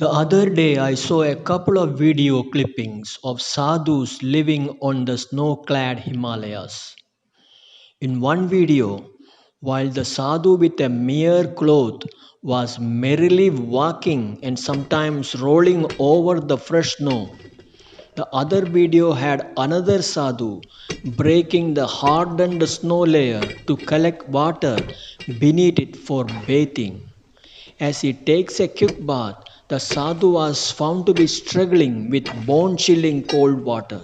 The other day, I saw a couple of video clippings of sadhus living on the snow clad Himalayas. In one video, while the sadhu with a mere cloth was merrily walking and sometimes rolling over the fresh snow, the other video had another sadhu breaking the hardened snow layer to collect water beneath it for bathing. As he takes a quick bath, the sadhu was found to be struggling with bone chilling cold water.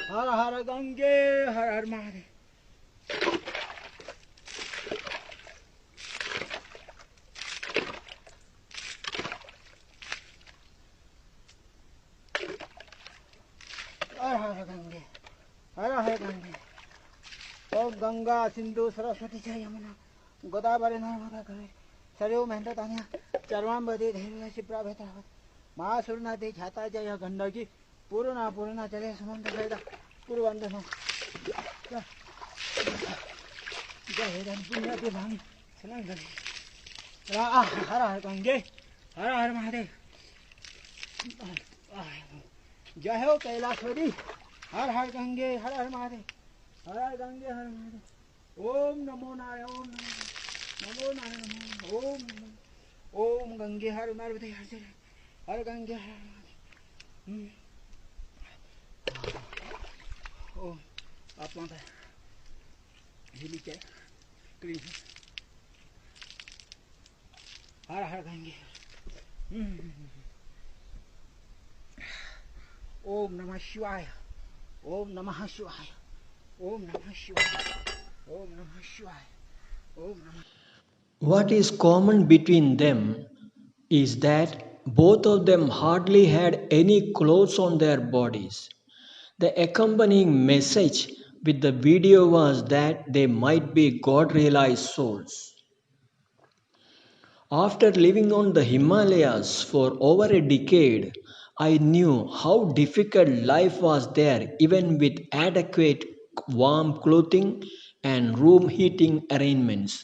हर हर गंगे हर हर महादेव। हर हर गंगे हर हर गंगे। ओम गंगा सिंधु सरस्वती च यमुना गोदावरी नर्मदा कावेरी सरयू महेंद्र तान्या चर्वांबधी धैर्य क्षिप्रा भेत्रावत महासुरनाथी छाता जय गंडकी पूर्णा पूर्णा चले समुद्र सहित पूर्वंदन जय धन पुण्य भांग स्नान करे हर हर गंगे हर हर महादेव। जय हो कैलाशवरी हर हर गंगे हर हर महादेव हर हर गंगे हर महादेव। ओम नमो नारायण ओम नमो नारायण ओम नमो ओम गंगे हर नर्मदे हर जल हर गंगे हर महादेव। ओम आत्मा का हिली के क्लीन हर हर गंगे। ओम नमः शिवाय ओम नमः शिवाय ओम नमः शिवाय ओम नमः शिवाय ओम नमः। What is common between them is that both of them hardly had any clothes on their bodies. The accompanying message with the video was that they might be God realized souls. After living on the Himalayas for over a decade, I knew how difficult life was there, even with adequate warm clothing and room heating arrangements.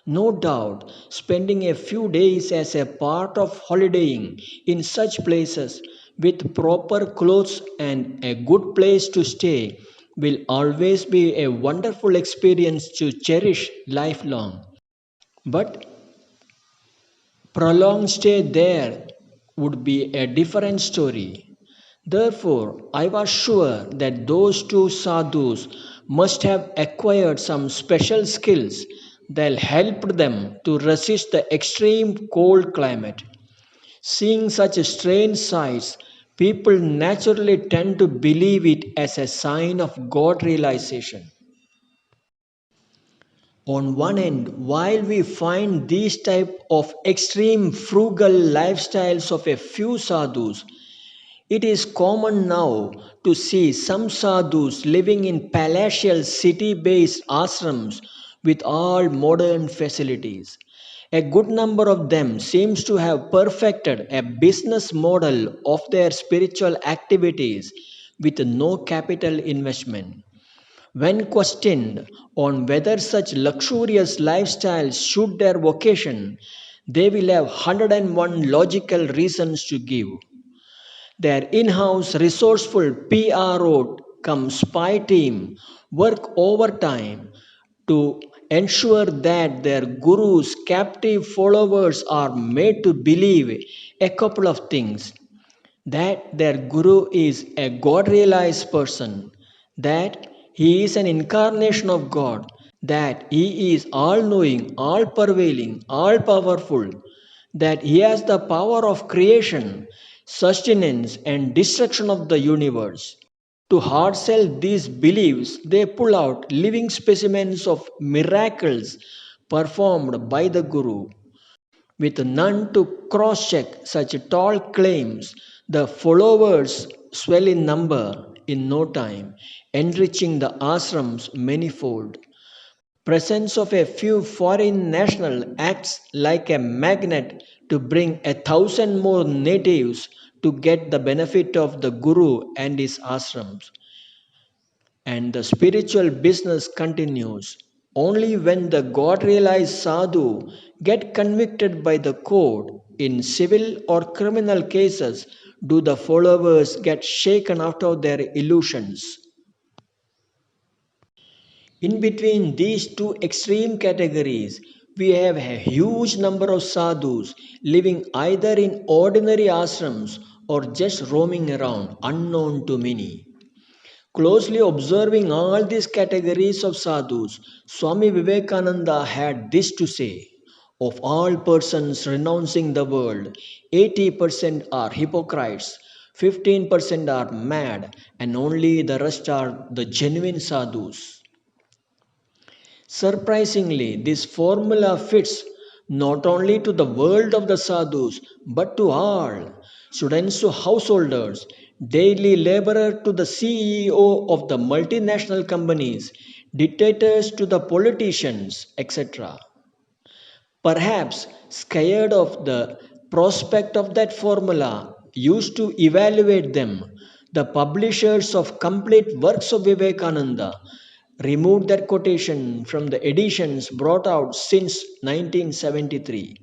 No doubt, spending a few days as a part of holidaying in such places with proper clothes and a good place to stay will always be a wonderful experience to cherish lifelong. But prolonged stay there would be a different story. Therefore, I was sure that those two sadhus must have acquired some special skills that helped them to resist the extreme cold climate. Seeing such strange sights, people naturally tend to believe it as a sign of God realization. On one end, while we find these type of extreme frugal lifestyles of a few sadhus, it is common now to see some sadhus living in palatial city-based ashrams with all modern facilities. A good number of them seems to have perfected a business model of their spiritual activities with no capital investment. When questioned on whether such luxurious lifestyles suit their vocation, they will have 101 logical reasons to give. Their in house resourceful PRO come spy team work overtime to ensure that their guru's captive followers are made to believe a couple of things: that their guru is a God realized person, that he is an incarnation of God, that he is all knowing, all prevailing, all powerful, that he has the power of creation, sustenance, and destruction of the universe. To hard sell these beliefs, they pull out living specimens of miracles performed by the Guru. With none to cross check such tall claims, the followers swell in number in no time, enriching the ashrams manifold. Presence of a few foreign nationals acts like a magnet to bring 1,000 more natives to get the benefit of the Guru and his ashrams. And the spiritual business continues. Only when the God realized sadhu get convicted by the court in civil or criminal cases do the followers get shaken out of their illusions. In between these two extreme categories, we have a huge number of sadhus living either in ordinary ashrams or just roaming around unknown to many. Closely observing all these categories of sadhus, Swami Vivekananda had this to say: of all persons renouncing the world, 80% are hypocrites, 15% are mad, and only the rest are the genuine sadhus. Surprisingly, this formula fits not only to the world of the sadhus but to all students to householders, daily laborer to the CEO of the multinational companies, dictators to the politicians, etc. Perhaps scared of the prospect of that formula used to evaluate them, the publishers of complete works of Vivekananda removed that quotation from the editions brought out since 1973.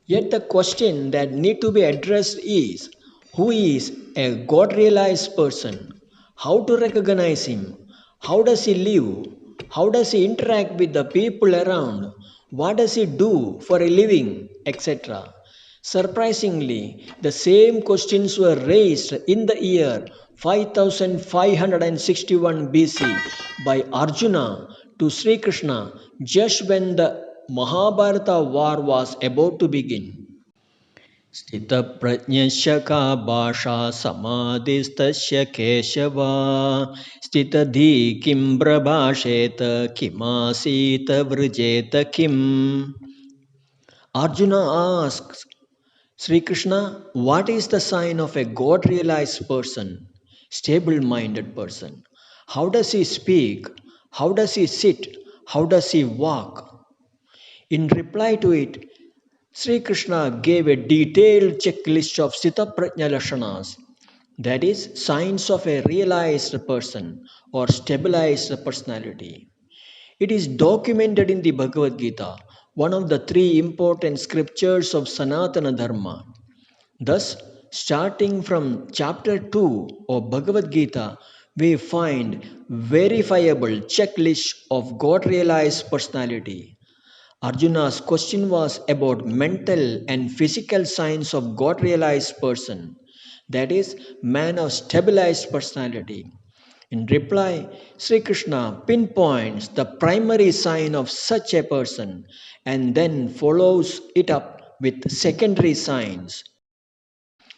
Yet the question that need to be addressed is: who is a God realized person? How to recognize him? How does he live? How does he interact with the people around? What does he do for a living? Etc. Surprisingly, the same questions were raised in the year 5561 BC by Arjuna to Sri Krishna just when the Mahabharata war was about to begin. स्थितप्रज्ञस्य का भाषा समाधिस्तस्य केशव स्थितधि किं प्रभाषेत किमासीत वृजेत किम्. Arjuna asks Sri Krishna, what is the sign of a God realized person, stable minded person? How does he speak? How does he sit? How does he walk? In reply to it, Sri Krishna gave a detailed checklist of Sthita Prajna Lashanas, that is, signs of a realized person or stabilized personality. It is documented in the Bhagavad Gita, one of the three important scriptures of Sanatana Dharma. Thus, starting from chapter 2 of Bhagavad Gita, we find verifiable checklist of God realized personality. Arjuna's question was about mental and physical signs of God realized person, that is, man of stabilized personality. In reply, Sri Krishna pinpoints the primary sign of such a person and then follows it up with secondary signs.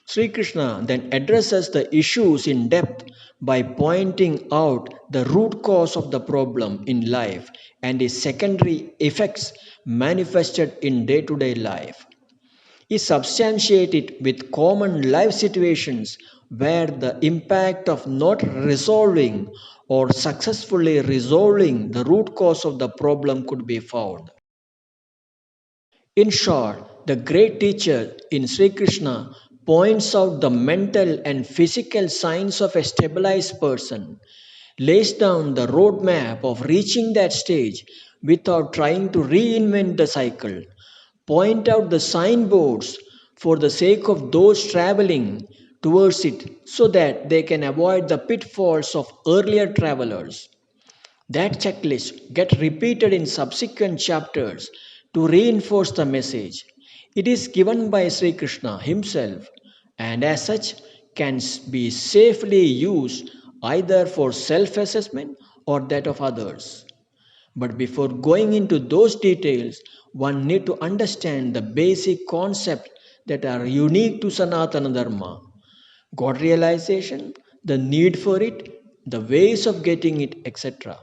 Sri Krishna then addresses the issues in depth by pointing out the root cause of the problem in life and its secondary effects manifested in day to day life. He substantiates it with common life situations where the impact of not resolving or successfully resolving the root cause of the problem could be found. In short, the great teacher in Sri Krishna points out the mental and physical signs of a stabilized person, lays down the roadmap of reaching that stage without trying to reinvent the cycle, point out the signboards for the sake of those traveling towards it so that they can avoid the pitfalls of earlier travelers. That checklist gets repeated in subsequent chapters to reinforce the message. It is given by Sri Krishna himself and as such can be safely used either for self assessment or that of others. But before going into those details, one need to understand the basic concepts that are unique to Sanatana Dharma: God realization, the need for it, the ways of getting it, etc.